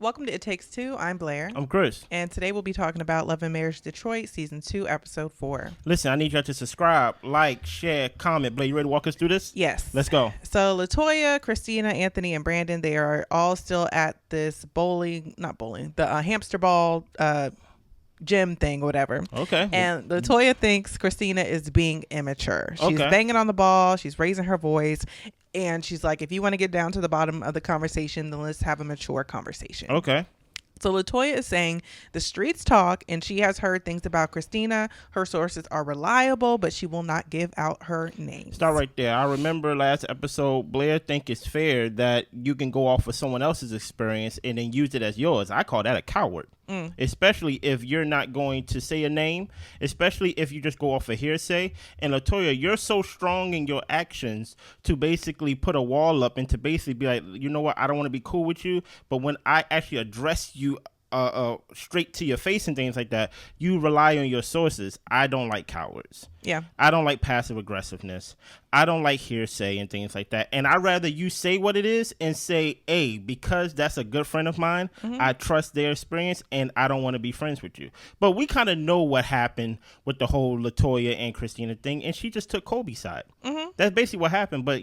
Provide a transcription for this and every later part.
Welcome to It Takes Two. I'm Blair. I'm Chris. And today we'll be talking about Love and Marriage Detroit, Season 2, Episode 4. Listen, I need y'all to subscribe, like, share, comment. Blair, you ready to walk us through this? Yes. Let's go. So LaToya, Kristina, Anthony, and Brandon, they are all still at this the hamster ball gym thing or whatever. Okay. And LaToya thinks Kristina is being immature. She's banging on the ball. She's raising her voice. And she's like, if you want to get down to the bottom of the conversation, then let's have a mature conversation. Okay. So LaToya is saying the streets talk, and she has heard things about Kristina. Her sources are reliable, but she will not give out her name. Start right there. I remember last episode, Blair think it's fair that you can go off of someone else's experience and then use it as yours. I call that a coward. Especially if you're not going to say a name, especially if you just go off of hearsay. And LaToya, you're so strong in your actions to basically put a wall up and to basically be like, you know what, I don't want to be cool with you, but when I actually address you straight to your face and things like that, you rely on your sources. I don't like cowards. Yeah. I don't like passive aggressiveness. I don't like hearsay and things like that. And I'd rather you say what it is and say, hey, because that's a good friend of mine, I trust their experience and I don't want to be friends with you. But we kind of know what happened with the whole LaToya and Kristina thing, and she just took Kolby's side. That's basically what happened, but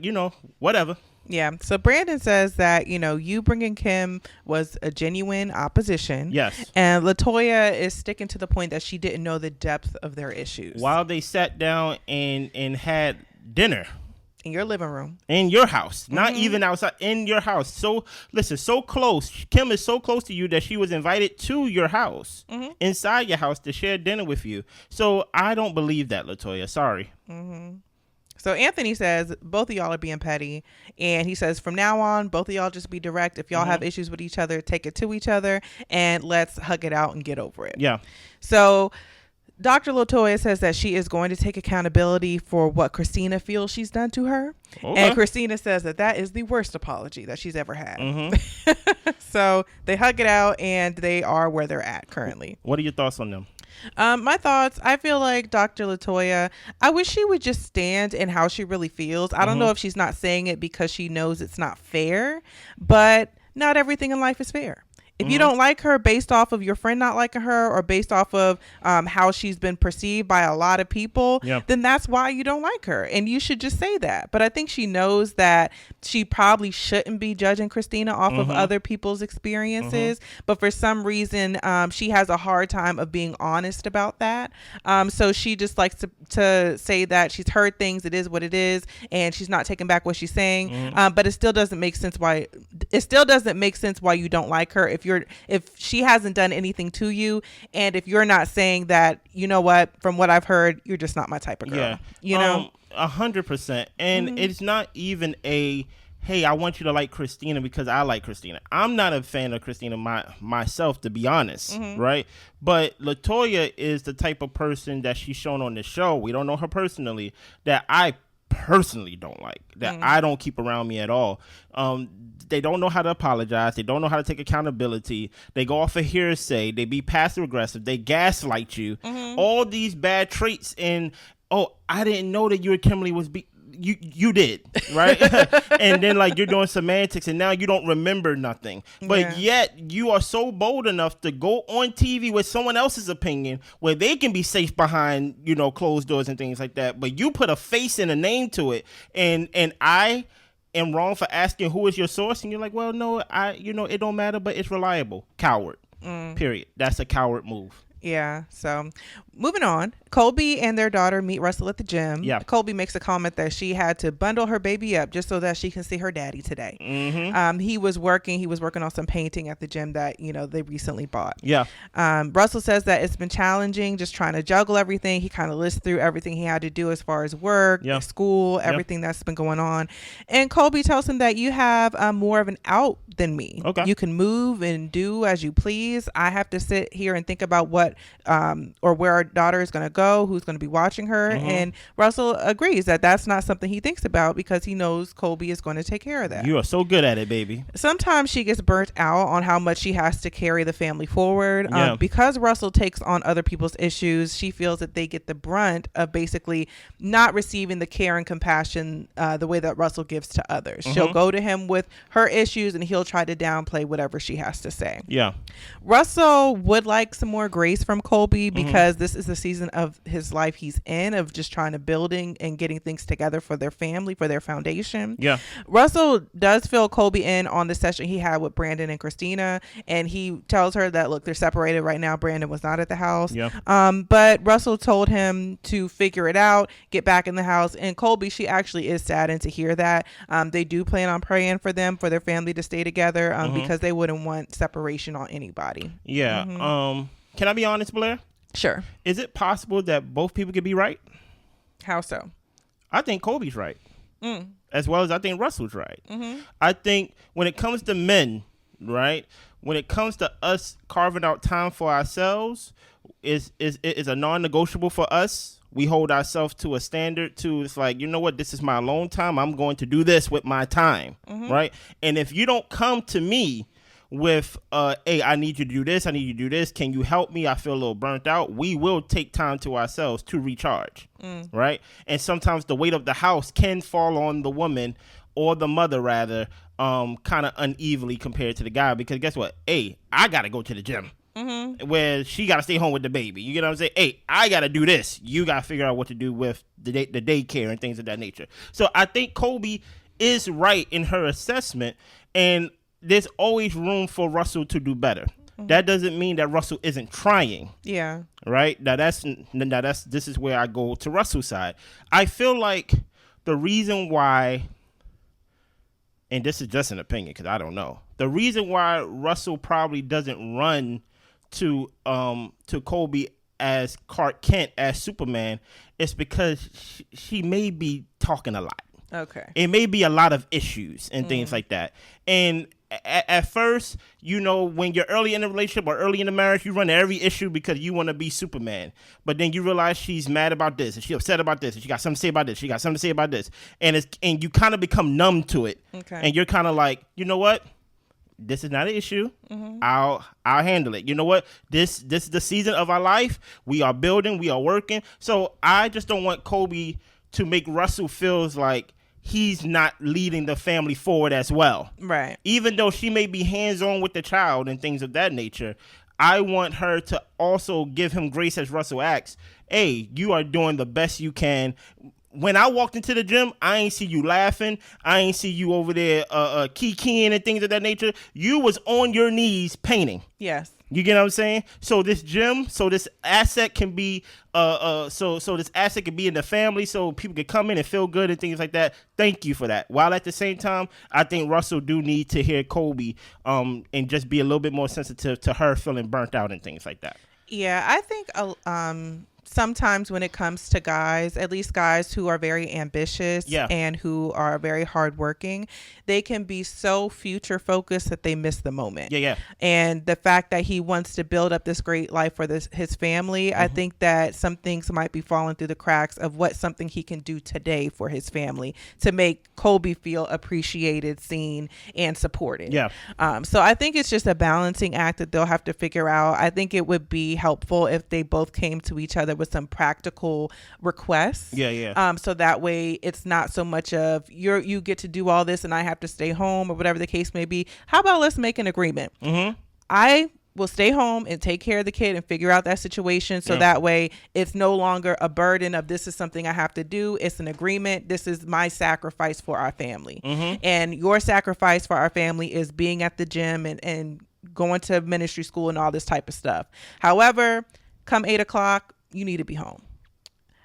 whatever. Yeah. So Brandon says that, you bringing Kim was a genuine opposition. Yes. And LaToya is sticking to the point that she didn't know the depth of their issues. While they sat down and had dinner. In your living room. In your house. Not even outside. In your house. So, listen, so close. Kim is so close to you that she was invited to your house. Inside your house to share dinner with you. So, I don't believe that, LaToya. Sorry. So Anthony says both of y'all are being petty, and he says from now on both of y'all just be direct. If y'all have issues with each other, take it to each other and let's hug it out and get over it. Yeah. So Dr. LaToya says that she is going to take accountability for what Kristina feels she's done to her. And Kristina says that is the worst apology that she's ever had. So they hug it out and they are where they're at currently. What are your thoughts on them? My thoughts, I feel like Dr. LaToya, I wish she would just stand in how she really feels. I don't know if she's not saying it because she knows it's not fair, but not everything in life is fair. If you don't like her based off of your friend not liking her or based off of how she's been perceived by a lot of people, then that's why you don't like her. And you should just say that. But I think she knows that she probably shouldn't be judging Kristina off of other people's experiences. But for some reason, she has a hard time of being honest about that. So she just likes to say that she's heard things. It is what it is. And she's not taking back what she's saying. But it still doesn't make sense why you don't like her. If she hasn't done anything to you, and if you're not saying that, you know what, from what I've heard, you're just not my type of girl. Yeah. 100%. And it's not even hey, I want you to like Kristina because I like Kristina. I'm not a fan of Kristina myself, to be honest, right? But LaToya is the type of person that she's shown on the show. We don't know her personally, that I personally don't like, that I don't keep around me at all. They don't know how to apologize. They don't know how to take accountability. They go off of hearsay. They be passive aggressive. They gaslight you. All these bad traits. And I didn't know that you and Kimberly was you did, right? And then you're doing semantics and now you don't remember nothing. But yet you are so bold enough to go on TV with someone else's opinion where they can be safe behind, closed doors and things like that. But you put a face and a name to it. And I am wrong for asking who is your source. And you're like, well, no, it don't matter, but it's reliable. Coward. Period. That's a coward move. Yeah. So moving on, Kolby and their daughter meet Russell at the gym. Yeah. Kolby makes a comment that she had to bundle her baby up just so that she can see her daddy today. He was working on some painting at the gym that, they recently bought. Yeah. Russell says that it's been challenging just trying to juggle everything. He kind of lists through everything he had to do as far as work, school, everything that's been going on. And Kolby tells him that you have more of an out than me. Okay. You can move and do as you please. I have to sit here and think about what or where our daughter is going to go, who's going to be watching her. And Russell agrees that that's not something he thinks about because he knows Kolby is going to take care of that. You are so good at it, baby. Sometimes she gets burnt out on how much she has to carry the family forward. Yeah. Because Russell takes on other people's issues, she feels that they get the brunt of basically not receiving the care and compassion the way that Russell gives to others. She'll go to him with her issues and he'll try to downplay whatever she has to say. Yeah. Russell would like some more grace from Kolby because this is the season of his life he's in, of just trying to building and getting things together for their family, for their foundation. Yeah. Russell does fill Kolby in on the session he had with Brandon and Kristina, and he tells her that, look, they're separated right now. Brandon was not at the house. Yeah. But Russell told him to figure it out, get back in the house. And Kolby, she actually is saddened to hear that. They do plan on praying for them, for their family to stay together, because they wouldn't want separation on anybody. Yeah. Can I be honest, Blair? Sure. Is it possible that both people could be right? How so? I think Kolby's right. As well as I think Russell's right. I think when it comes to men, right, when it comes to us carving out time for ourselves, is a non-negotiable for us. We hold ourselves to a standard to, it's like, you know what, this is my alone time. I'm going to do this with my time, right? And if you don't come to me with, hey, I need you to do this, I need you to do this, can you help me? I feel a little burnt out. We will take time to ourselves to recharge, right? And sometimes the weight of the house can fall on the woman or the mother, rather, kind of unevenly compared to the guy, because guess what? Hey, I got to go to the gym. Where she got to stay home with the baby. You get what I'm saying? Hey, I got to do this. You got to figure out what to do with the daycare and things of that nature. So I think Kolby is right in her assessment, and there's always room for Russell to do better. That doesn't mean that Russell isn't trying. Yeah. Right? Now this is where I go to Russell's side. I feel like the reason why, and this is just an opinion because I don't know, the reason why Russell probably doesn't run to Kolby as Clark Kent, as Superman, is because she may be talking a lot. Okay. It may be a lot of issues and things like that. And at first, you know, when you're early in a relationship or early in a marriage, you run to every issue because you want to be Superman. But then you realize she's mad about this, and she's upset about this, and she got something to say about this, she got something to say about this, and you kind of become numb to it. Okay. And you're kind of like, you know what? This is not an issue. I'll handle it. You know what? This is the season of our life. We are building. We are working. So I just don't want Kolby to make Russell feels like he's not leading the family forward as well. Right. Even though she may be hands-on with the child and things of that nature, I want her to also give him grace as Russell asks. Hey, you are doing the best you can. When I walked into the gym, I ain't see you laughing. I ain't see you over there kikiing and things of that nature. You was on your knees painting. Yes. You get what I'm saying? So this gym, this asset can be, so this asset can be in the family, so people can come in and feel good and things like that. Thank you for that. While at the same time, I think Russell do need to hear Kolby, and just be a little bit more sensitive to her feeling burnt out and things like that. Yeah, I think sometimes when it comes to guys, at least guys who are very ambitious and who are very hardworking, they can be so future focused that they miss the moment. Yeah. And the fact that he wants to build up this great life for his family, I think that some things might be falling through the cracks of what something he can do today for his family to make Kolby feel appreciated, seen, and supported. Yeah. So I think it's just a balancing act that they'll have to figure out. I think it would be helpful if they both came to each other with some practical requests. Yeah. So that way it's not so much of you get to do all this and I have to stay home or whatever the case may be. How about let's make an agreement? I will stay home and take care of the kid and figure out that situation. So that way it's no longer a burden of this is something I have to do. It's an agreement. This is my sacrifice for our family. And your sacrifice for our family is being at the gym and going to ministry school and all this type of stuff. However, come 8:00, you need to be home.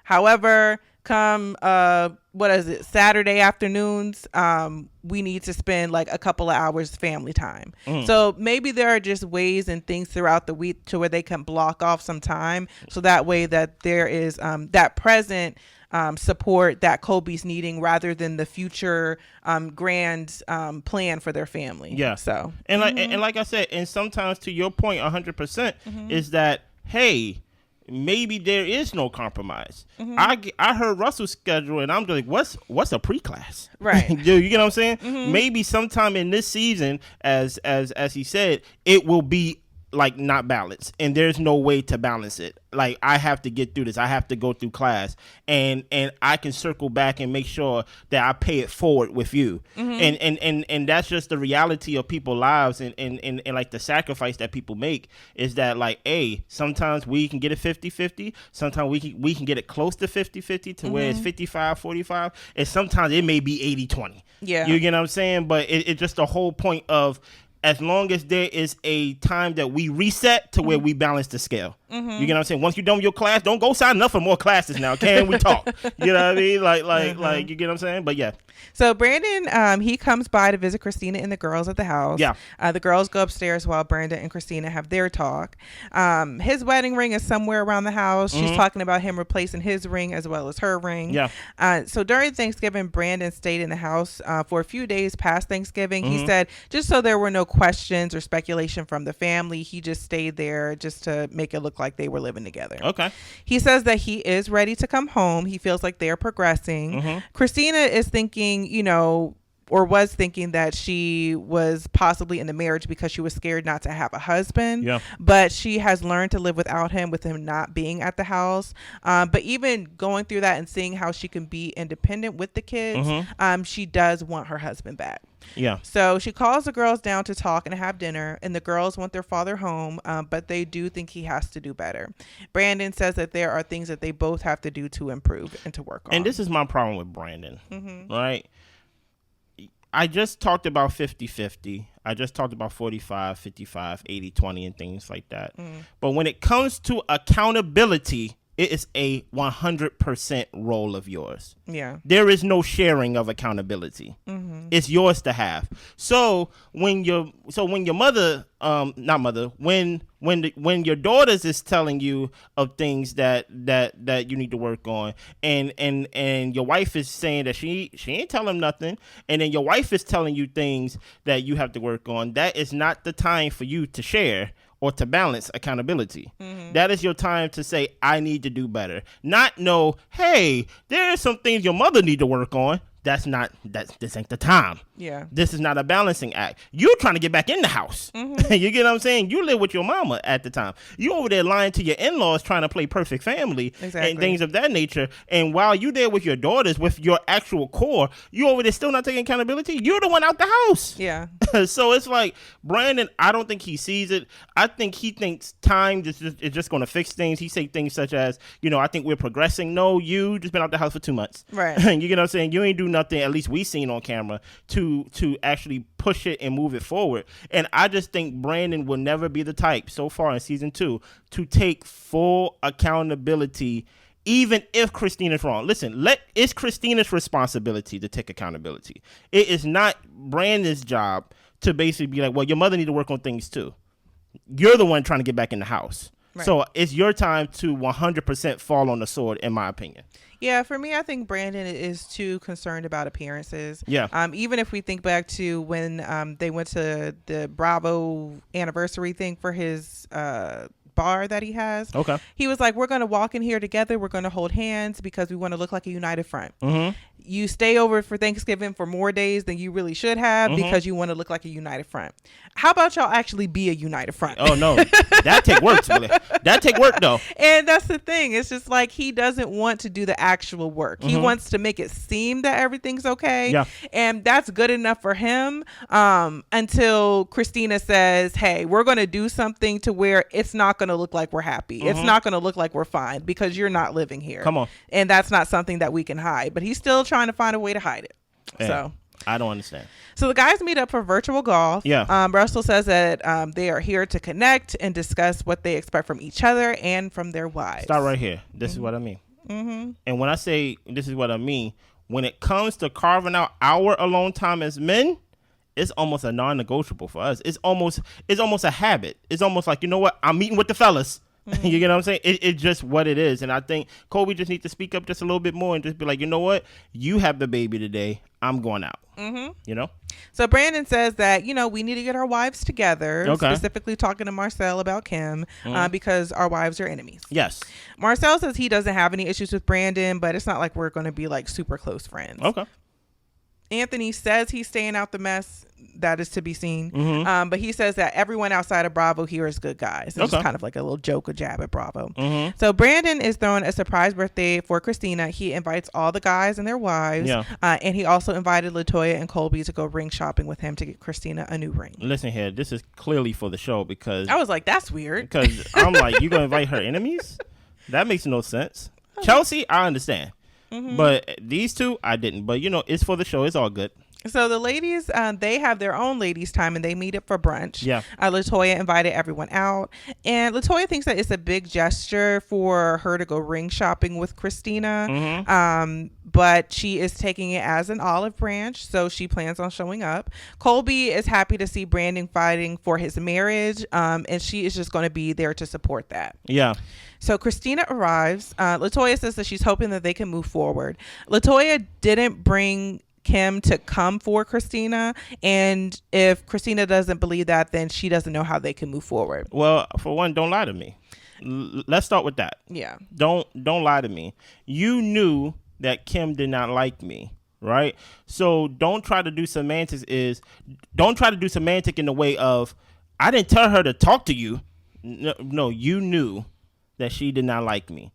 However, come Saturday afternoons, we need to spend like a couple of hours family time. So maybe there are just ways and things throughout the week to where they can block off some time, so that way that there is that present support that Kolby's needing rather than the future grand plan for their family. Yeah. So and like I said, and sometimes to your point, 100% is that, hey, maybe there is no compromise. I heard Russell's schedule, and I'm like, what's a pre-class? Right. You get what I'm saying? Maybe sometime in this season, as he said, it will be like not balanced, and there's no way to balance it. Like, I have to get through this. I have to go through class, and I can circle back and make sure that I pay it forward with you. And that's just the reality of people's lives, and like the sacrifice that people make is that, like, sometimes we can get it 50-50. Sometimes we can get it close to 50-50 to where it's 55-45, and sometimes it may be 80-20. Yeah. You get what I'm saying? But it's just the whole point of, as long as there is a time that we reset to where we balance the scale. You get what I'm saying? Once you're done with your class, don't go sign up for more classes now. Can we talk? You know what I mean? Like, you get what I'm saying? But yeah. So Brandon, he comes by to visit Kristina and the girls at the house. Yeah. The girls go upstairs while Brandon and Kristina have their talk. His wedding ring is somewhere around the house. She's talking about him replacing his ring as well as her ring. Yeah. So during Thanksgiving, Brandon stayed in the house for a few days past Thanksgiving. He said just so there were no questions or speculation from the family, he just stayed there just to make it look like they were living together. Okay. He says that he is ready to come home. He feels like they're progressing. Kristina is thinking, or was thinking that she was possibly in the marriage because she was scared not to have a husband. Yeah. But she has learned to live without him, with him not being at the house. But even going through that and seeing how she can be independent with the kids, she does want her husband back. Yeah. So she calls the girls down to talk and have dinner, and the girls want their father home, but they do think he has to do better. Brandon says that there are things that they both have to do to improve and to work on. And this is my problem with Brandon, right? I just talked about 50-50. I just talked about 45-55, 80-20, and things like that. But when it comes to accountability, it is a 100% role of yours. Yeah. There is no sharing of accountability. It's yours to have. So when your mother, when your daughters is telling you of things that you need to work on, and your wife is saying that she ain't telling them nothing, and then your wife is telling you things that you have to work on, that is not the time for you to share or to balance accountability. That is your time to say, I need to do better. Not know, hey, there are some things your mother need to work on. This ain't the time. Yeah. This is not a balancing act. You trying to get back in the house. You get what I'm saying? You live with your mama at the time. You over there lying to your in-laws trying to play perfect family and things of that nature. And while you there with your daughters, with your actual core, you over there still not taking accountability. You're the one out the house. Yeah. So it's like, Brandon, I don't think he sees it. I think he thinks time is just going to fix things. He say things such as, I think we're progressing. No, you just been out the house for 2 months. Right. You get what I'm saying? You ain't do nothing, at least we seen on camera, to actually push it and move it forward. And I just think Brandon will never be the type, so far in season 2, to take full accountability, even if Kristina's wrong. Listen, it's Kristina's responsibility to take accountability. It is not Brandon's job to basically be like, well, your mother need to work on things too. You're the one trying to get back in the house. Right. So it's your time to 100% fall on the sword, in my opinion. Yeah, for me, I think Brandon is too concerned about appearances. Yeah. Even if we think back to when they went to the Bravo anniversary thing for his bar that he has. Okay. He was like, we're going to walk in here together. We're going to hold hands because we want to look like a united front. You stay over for Thanksgiving for more days than you really should have because you want to look like a united front. How about y'all actually be a united front? Oh, no. That take work. That take work, though. And that's the thing. It's just like he doesn't want to do the actual work. He wants to make it seem that everything's okay. Yeah. And that's good enough for him until Kristina says, hey, we're going to do something to where it's not going to look like we're happy. It's not going to look like we're fine because you're not living here. Come on. And that's not something that we can hide. But he's still trying to find a way to hide it. Yeah. So I don't understand. So the guys meet up for virtual golf. Yeah. Russell says that they are here to connect and discuss what they expect from each other and from their wives. Start right here. This is what I mean. And when I say this is what I mean, when it comes to carving out our alone time as men, it's almost a non-negotiable for us. It's almost a habit. It's almost like, you know what? I'm meeting with the fellas. You get what I'm saying? It's just what it is. And I think Kolby just needs to speak up just a little bit more and just be like, you know what? You have the baby today. I'm going out. You know? So Brandon says that, we need to get our wives together, specifically talking to Marcel about Kim, because our wives are enemies. Yes. Marcel says he doesn't have any issues with Brandon, but it's not like we're going to be like super close friends. Okay. Anthony says he's staying out the mess. That is to be seen. But he says that everyone outside of Bravo here is good guys. It's just kind of like a little joke, a jab at Bravo. So Brandon is throwing a surprise birthday for Kristina. He invites all the guys and their wives. And he also invited LaToya and Kolby to go ring shopping with him to get Kristina a new ring. Listen here, this is clearly for the show because I was like, that's weird. Because I'm like, you gonna invite her enemies? That makes no sense. Chelsea, I understand. But these two, I didn't. But, it's for the show. It's all good. So the ladies, they have their own ladies' time and they meet up for brunch. Yeah. LaToya invited everyone out. And LaToya thinks that it's a big gesture for her to go ring shopping with Kristina. But she is taking it as an olive branch. So she plans on showing up. Kolby is happy to see Brandon fighting for his marriage. And she is just going to be there to support that. Yeah. So Kristina arrives. LaToya says that she's hoping that they can move forward. LaToya didn't bring Kim to come for Kristina, and if Kristina doesn't believe that, then she doesn't know how they can move forward. Well, for one, don't lie to me. Let's start with that. Yeah. Don't lie to me. You knew that Kim did not like me, right? So don't try to do semantics. Don't try to do semantic in the way of I didn't tell her to talk to you. No, you knew that she did not like me.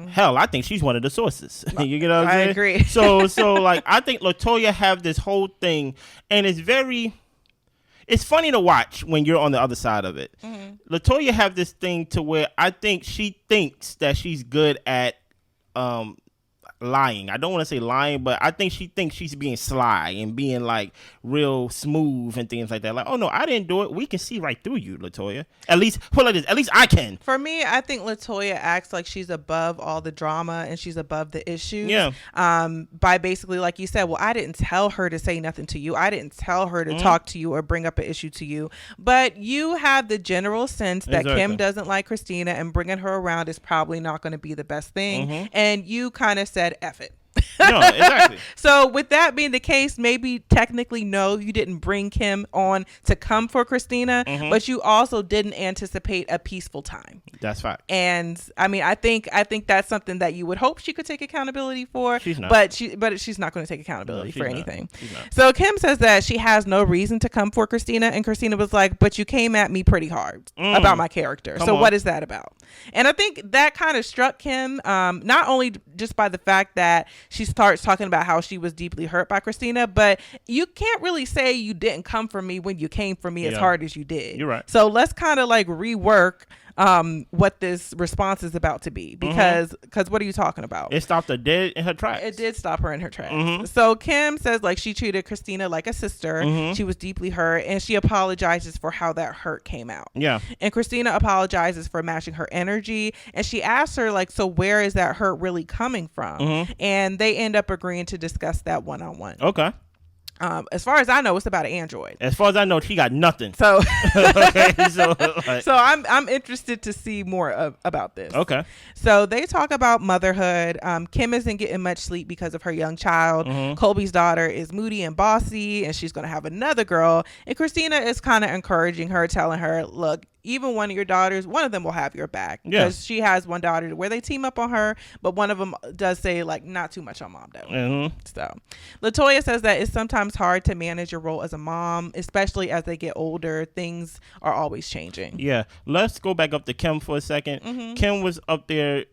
Hell, I think she's one of the sources. You get what I'm saying? I agree. So like, I think LaToya have this whole thing, and it's funny to watch when you're on the other side of it. LaToya have this thing to where I think she thinks that she's good at lying. I don't want to say lying, but I think she thinks she's being sly and being like real smooth and things like that. Like, oh no, I didn't do it. We can see right through you, LaToya. At least put it like this. At least I can. For me, I think LaToya acts like she's above all the drama and she's above the issues. Yeah. By basically, like you said, well, I didn't tell her to say nothing to you. I didn't tell her to talk to you or bring up an issue to you. But you have the general sense that Kim doesn't like Kristina, and bringing her around is probably not going to be the best thing. And you kind of said, F it. No, exactly. So with that being the case, maybe technically no, you didn't bring Kim on to come for Kristina, but you also didn't anticipate a peaceful time. That's fact. And I mean, I think that's something that you would hope she could take accountability for. She's not. But she's not going to take accountability for anything. So Kim says that she has no reason to come for Kristina, and Kristina was like, but you came at me pretty hard about my character. So what is that about? And I think that kind of struck Kim, not only just by the fact that she starts talking about how she was deeply hurt by Kristina, but you can't really say you didn't come for me when you came for me as hard as you did. You're right. So let's kind of like rework what this response is about to be, because what are you talking about? It stopped her dead in her tracks. It did stop her in her tracks. So Kim says like she treated Kristina like a sister. She was deeply hurt, and she apologizes for how that hurt came out. Yeah. And Kristina apologizes for matching her energy, and she asks her like, so where is that hurt really coming from? And they end up agreeing to discuss that one-on-one. Okay. As far as I know, it's about an android. As far as I know, she got nothing. So, okay, so I'm interested to see more about this. Okay. So they talk about motherhood. Kim isn't getting much sleep because of her young child. Kolby's daughter is moody and bossy, and she's going to have another girl. And Kristina is kind of encouraging her, telling her, look, even one of your daughters, one of them will have your back, because she has one daughter where they team up on her, but one of them does say like not too much on mom though. So LaToya says that it's sometimes hard to manage your role as a mom, especially as they get older. Things are always changing. Yeah. Let's go back up to Kim for a second. Kim was up there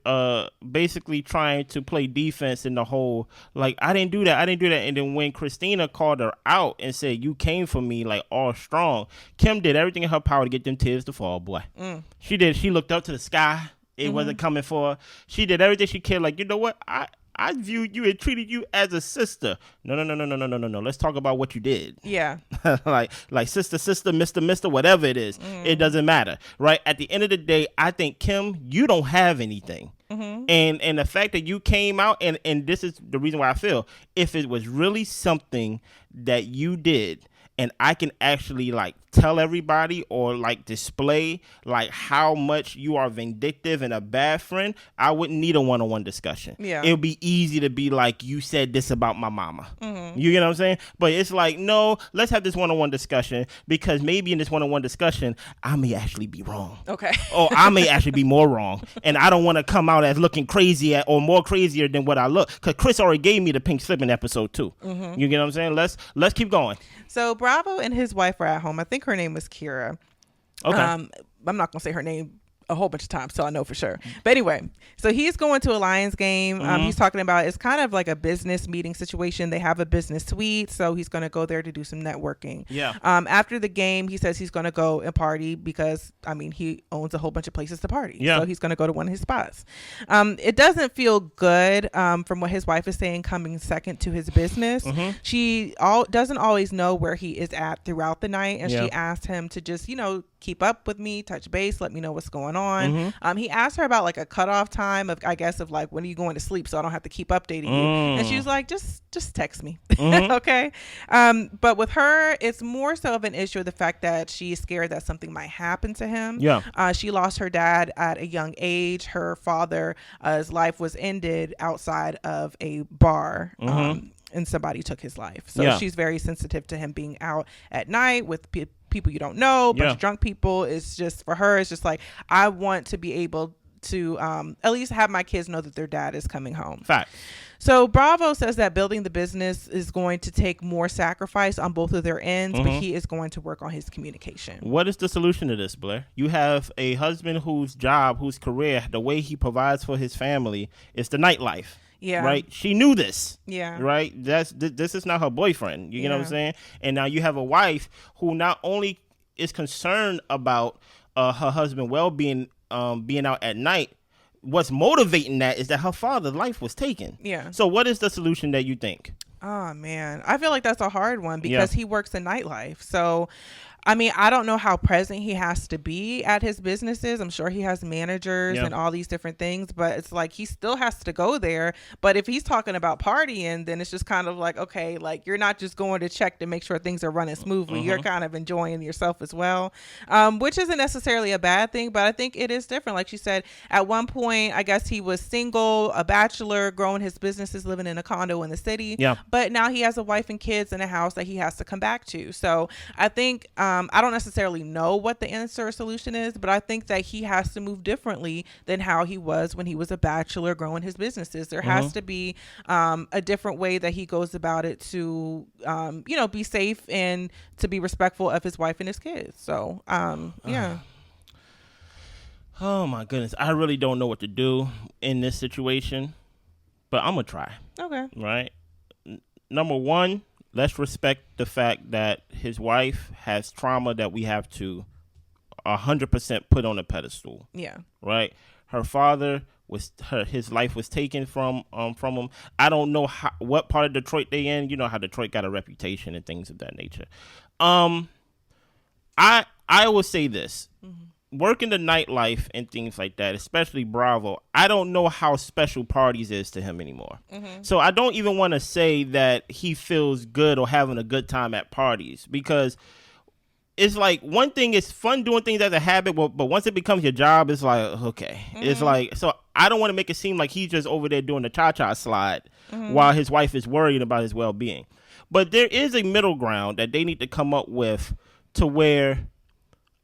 basically trying to play defense in the whole like, I didn't do that. And then when Kristina called her out and said, you came for me like all strong, Kim did everything in her power to get them tears to fall, boy. She did. She looked up to the sky. It wasn't coming for her. She did everything she could. Like, you know what? I viewed you and treated you as a sister. No. Let's talk about what you did. Yeah. like sister, Mr., whatever it is. It doesn't matter. Right? At the end of the day, I think, Kim, you don't have anything. And the fact that you came out, and this is the reason why I feel, if it was really something that you did, and I can actually like tell everybody or like display like how much you are vindictive and a bad friend, I wouldn't need a one-on-one discussion. Yeah. It would be easy to be like, you said this about my mama. You get what I'm saying? But it's like, no, let's have this one-on-one discussion, because maybe in this one-on-one discussion, I may actually be wrong. Okay. Or I may actually be more wrong. And I don't want to come out as looking crazy or more crazier than what I look. Because Chris already gave me the pink slip in episode 2. You get what I'm saying? Let's keep going. So Bravo and his wife are at home. I think her name was Kira. Okay. I'm not going to say her name a whole bunch of times, so I know for sure. But anyway, so he's going to a Lions game. He's talking about, it's kind of like a business meeting situation. They have a business suite, so he's going to go there to do some networking. Yeah. After the game, he says he's going to go and party because, I mean, he owns a whole bunch of places to party. Yeah. So he's going to go to one of his spots. It doesn't feel good from what his wife is saying, coming second to his business. She doesn't always know where he is at throughout the night, and she asked him to just, keep up with me, touch base, let me know what's going on. He asked her about like a cutoff time of, I guess, of like, when are you going to sleep so I don't have to keep updating you. And she was like, just text me. Okay. But with her, it's more so of an issue of the fact that she's scared that something might happen to him. Yeah. She lost her dad at a young age. Her father's life was ended outside of a bar. And somebody took his life. So she's very sensitive to him being out at night with people you don't know, bunch of drunk people. It's just, for her, it's just like, I want to be able to at least have my kids know that their dad is coming home. Fact. So Bravo says that building the business is going to take more sacrifice on both of their ends, but he is going to work on his communication. What is the solution to this, Blair? You have a husband whose job, whose career, the way he provides for his family is the nightlife. Yeah. Right. She knew this. Yeah. Right. This is not her boyfriend. You know what I'm saying? And now you have a wife who not only is concerned about her husband well-being, being out at night. What's motivating that is that her father's life was taken. Yeah. So what is the solution that you think? Oh man, I feel like that's a hard one because he works in nightlife. So I mean, I don't know how present he has to be at his businesses. I'm sure he has managers and all these different things, but it's like he still has to go there. But if he's talking about partying, then it's just kind of like, okay, like you're not just going to check to make sure things are running smoothly. You're kind of enjoying yourself as well, which isn't necessarily a bad thing, but I think it is different. Like she said, at one point, I guess he was single, a bachelor, growing his businesses, living in a condo in the city. Yeah. But now he has a wife and kids in a house that he has to come back to. So I think, I don't necessarily know what the answer or solution is, but I think that he has to move differently than how he was when he was a bachelor growing his businesses. There has to be a different way that he goes about it to, be safe and to be respectful of his wife and his kids. So, yeah. Oh my goodness. I really don't know what to do in this situation, but I'm going to try. Okay. Right. Number one, let's respect the fact that his wife has trauma that we have to 100% put on a pedestal. Yeah. Right. Her father his life was taken from him. I don't know what part of Detroit they in. You know how Detroit got a reputation and things of that nature. I will say this. Working the nightlife and things like that, especially Bravo, I don't know how special parties is to him anymore. So I don't even want to say that he feels good or having a good time at parties, because it's like, one thing is fun doing things as a habit, but once it becomes your job, it's like, okay. It's like, so I don't want to make it seem like he's just over there doing the cha-cha slide while his wife is worried about his well-being. But there is a middle ground that they need to come up with, to where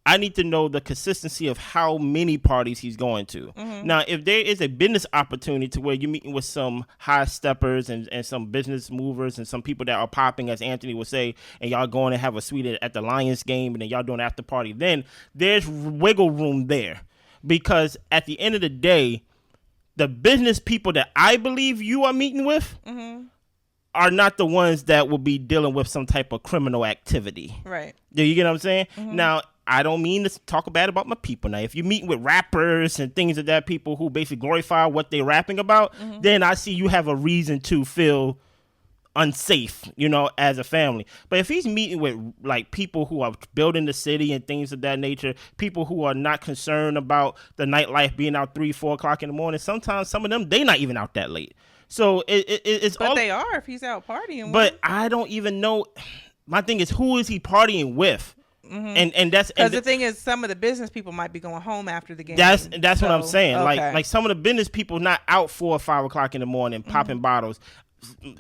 I need to know the consistency of how many parties he's going to. Now, if there is a business opportunity to where you're meeting with some high steppers and some business movers and some people that are popping, as Anthony would say, and y'all going to have a suite at the Lions game and then y'all doing after party, then there's wiggle room there. Because at the end of the day, the business people that I believe you are meeting with are not the ones that will be dealing with some type of criminal activity. Right. Do you get what I'm saying? Now, I don't mean to talk bad about my people. Now, if you're meeting with rappers and things of that, people who basically glorify what they're rapping about, then I see you have a reason to feel unsafe, as a family. But if he's meeting with like people who are building the city and things of that nature, people who are not concerned about the nightlife being out 3-4 o'clock in the morning, sometimes some of them, they not even out that late. So it's But all. they are if he's out partying. But I don't even know. My thing is, who is he partying with? And that's because the thing is, some of the business people might be going home after the game. That's what I'm saying. Okay. Like some of the business people not out 4 or 5 o'clock in the morning popping bottles.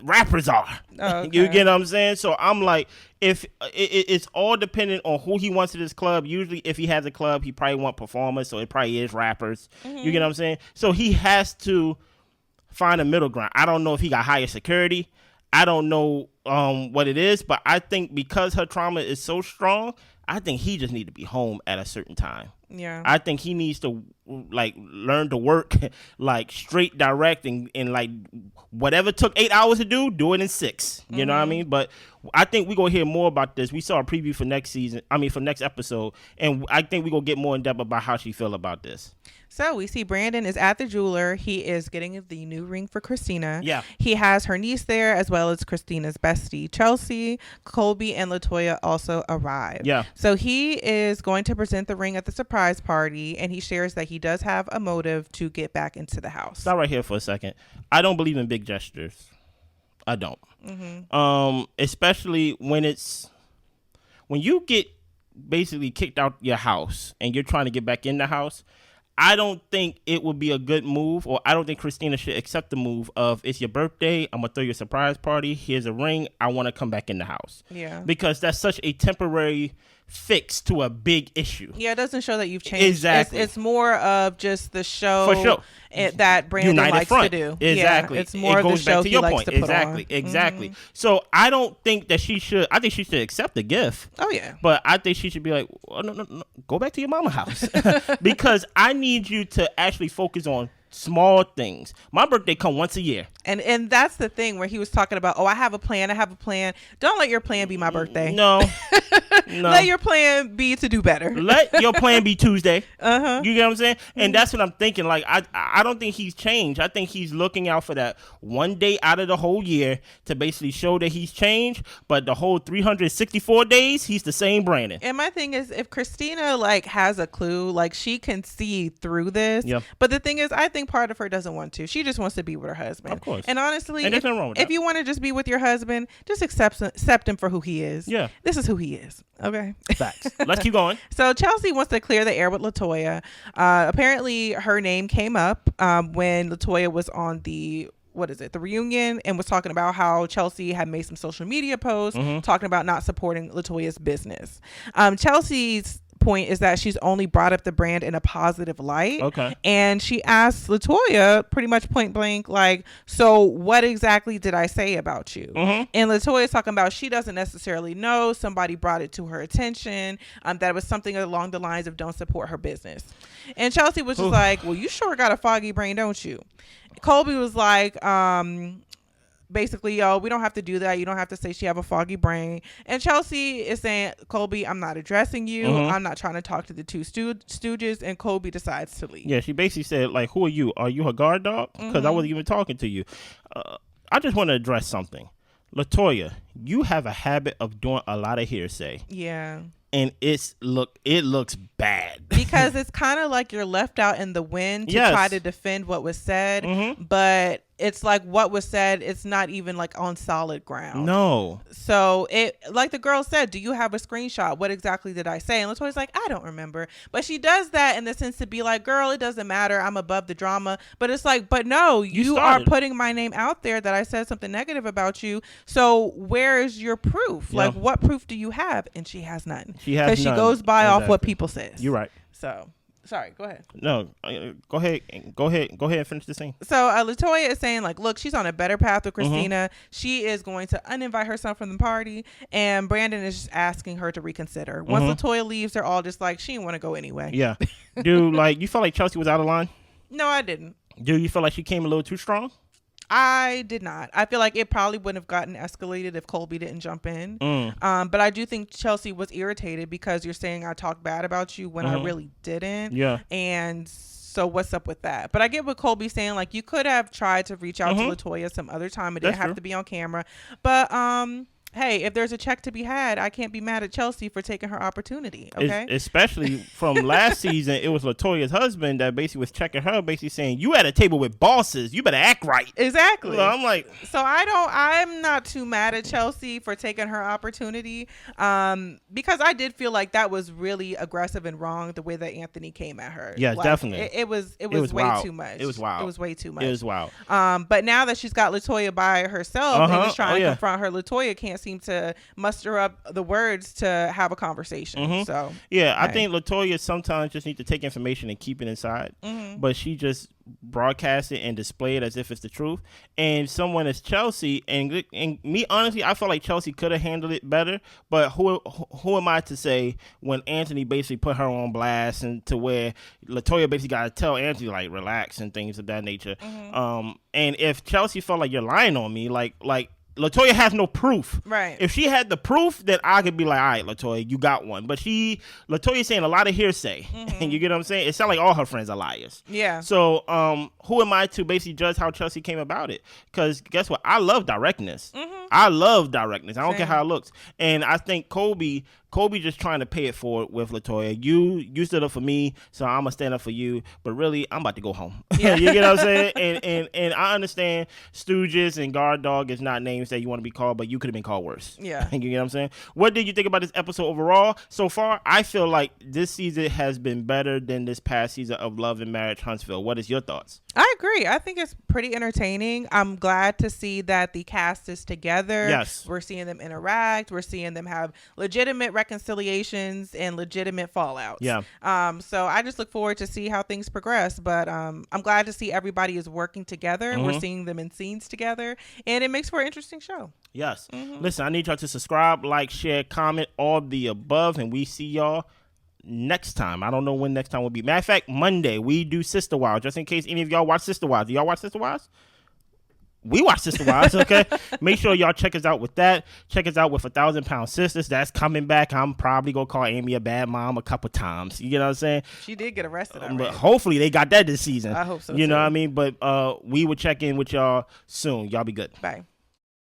Rappers are. Okay. You get what I'm saying? So I'm like, if it's all dependent on who he wants to this club. Usually, if he has a club, he probably want performers, so it probably is rappers. You get what I'm saying? So he has to find a middle ground. I don't know if he got higher security. I don't know what it is, but I think because her trauma is so strong, I think he just need to be home at a certain time. Yeah. I think he needs to like learn to work like straight direct and like whatever took 8 hours to do it in 6. You know what I mean? But I think we're gonna hear more about this. We saw a preview for next episode, and I think we're gonna get more in depth about how she feel about this. So we see Brandon is at the jeweler. He is getting the new ring for Kristina. Yeah. He has her niece there as well as Kristina's bestie, Chelsea. Kolby and LaToya also arrive. Yeah. So he is going to present the ring at the surprise party, and he shares that he does have a motive to get back into the house. Stop right here for a second. I don't believe in big gestures. I don't. Especially when you get basically kicked out your house and you're trying to get back in the house. I don't think it would be a good move, or I don't think Kristina should accept the move of, it's your birthday, I'm going to throw you a surprise party, here's a ring, I want to come back in the house. Yeah. Because that's such a temporary fix to a big issue. Yeah, it doesn't show that you've changed. Exactly. It's more of just the show For sure. That Brandon United likes front. to do. Exactly. Yeah, it's more it of the goes show back to he your likes point. to put Exactly. on. Exactly. So I don't think that she should. I think she should accept the gift. Oh yeah. But I think she should be like, oh, no, go back to your mama house because I need you to actually focus on small things. My birthday come once a year. And that's the thing where he was talking about, I have a plan. Don't let your plan be my birthday. No. Let your plan be to do better. Let your plan be Tuesday. Uh-huh. You get what I'm saying? And that's what I'm thinking. Like, I don't think he's changed. I think he's looking out for that one day out of the whole year to basically show that he's changed. But the whole 364 days, he's the same Brandon. And my thing is, if Kristina like has a clue, like she can see through this. Yep. But the thing is, I think part of her doesn't want to. She just wants to be with her husband. Of course. And honestly, And there's nothing wrong with if that. you want to just be with your husband, just accept him for who he is. Yeah. This is who he is. Okay. Facts. Let's keep going. So Chelsea wants to clear the air with LaToya. Apparently, her name came up when LaToya was on the reunion, and was talking about how Chelsea had made some social media posts talking about not supporting LaToya's business. Chelsea's point is that she's only brought up the brand in a positive light. Okay. And she asked LaToya pretty much point blank, like, so what exactly did I say about you? And LaToya's talking about she doesn't necessarily know. Somebody brought it to her attention that it was something along the lines of don't support her business. And Chelsea was just like, well, you sure got a foggy brain, don't you? Kolby was like, basically, we don't have to do that. You don't have to say she have a foggy brain. And Chelsea is saying, Kolby, I'm not addressing you. I'm not trying to talk to the two Stooges. And Kolby decides to leave. Yeah, she basically said, like, who are you? Are you her guard dog? Because I wasn't even talking to you. I just want to address something. LaToya, you have a habit of doing a lot of hearsay. Yeah. And it looks bad. Because it's kind of like you're left out in the wind to try to defend what was said. But it's like what was said, it's not even like on solid ground. No. So it, like the girl said, do you have a screenshot? What exactly did I say? And LaToya's like, I don't remember. But she does that in the sense to be like, girl, it doesn't matter. I'm above the drama. But it's like, but no, you are putting my name out there that I said something negative about you. So where is your proof? Yeah. Like, what proof do you have? And she has none. She has none. Because she goes by off what people says. You're right. So, sorry, go ahead. No, go ahead and finish the scene. So LaToya is saying, like, look, she's on a better path with Kristina. She is going to uninvite herself from the party, and Brandon is just asking her to reconsider. Once LaToya leaves, they're all just like, she didn't want to go anyway. Yeah. Dude, like, you felt like Chelsea was out of line? No, I didn't. Dude, you feel like she came a little too strong? I did not. I feel like it probably wouldn't have gotten escalated if Kolby didn't jump in. But I do think Chelsea was irritated because you're saying I talked bad about you when I really didn't. Yeah. And so what's up with that? But I get what Kolby's saying. Like, you could have tried to reach out to LaToya some other time. It didn't have to be on camera. But Hey, if there's a check to be had, I can't be mad at Chelsea for taking her opportunity. Okay. Especially from last season, it was LaToya's husband that basically was checking her, basically saying, "You at a table with bosses. You better act right." Exactly. So I'm like, I'm not too mad at Chelsea for taking her opportunity, because I did feel like that was really aggressive and wrong the way that Anthony came at her. Yes, like, definitely. It was way wild. too much. It was wild. It was way too much. It was wild. But now that she's got LaToya by herself and is trying to confront her, LaToya can't seem to muster up the words to have a conversation. So I think LaToya sometimes just need to take information and keep it inside, but she just broadcast it and display it as if it's the truth. And someone as Chelsea and me, honestly, I felt like Chelsea could have handled it better, but who am I to say when Anthony basically put her on blast, and to where LaToya basically got to tell Anthony like relax and things of that nature. And if Chelsea felt like you're lying on me, like LaToya has no proof. Right. If she had the proof, then I could be like, all right, LaToya, you got one. But LaToya's saying a lot of hearsay. And you get what I'm saying? It sounds like all her friends are liars. Yeah. So who am I to basically judge how Chelsea came about it? Because guess what? I love directness. I love directness. I don't care how it looks. And I think Kolby just trying to pay it forward with LaToya. You stood up for me, so I'm gonna stand up for you. But really, I'm about to go home. Yeah. You get what I'm saying? And I understand Stooges and Guard Dog is not names that you want to be called, but you could have been called worse. Yeah. You get what I'm saying? What did you think about this episode overall? So far, I feel like this season has been better than this past season of Love and Marriage Huntsville. What is your thoughts? I agree. I think it's pretty entertaining. I'm glad to see that the cast is together. Yes. We're seeing them interact. We're seeing them have legitimate reconciliations and legitimate fallouts. Yeah. So I just look forward to see how things progress. But I'm glad to see everybody is working together. We're seeing them in scenes together. And it makes for an interesting show. Yes. Listen, I need y'all to subscribe, like, share, comment, all the above. And we see y'all next time. I don't know when next time will be. Matter of fact, Monday we do Sister Wives. Just in case any of y'all watch Sister Wives. Do y'all watch Sister Wives? We watch Sister Wives, okay? Make sure y'all check us out with that. Check us out with 1,000-Pound Sisters. That's coming back. I'm probably going to call Amy a bad mom a couple times. You know what I'm saying? She did get arrested. But hopefully they got that this season. I hope so, You know what I mean? But we will check in with y'all soon. Y'all be good. Bye.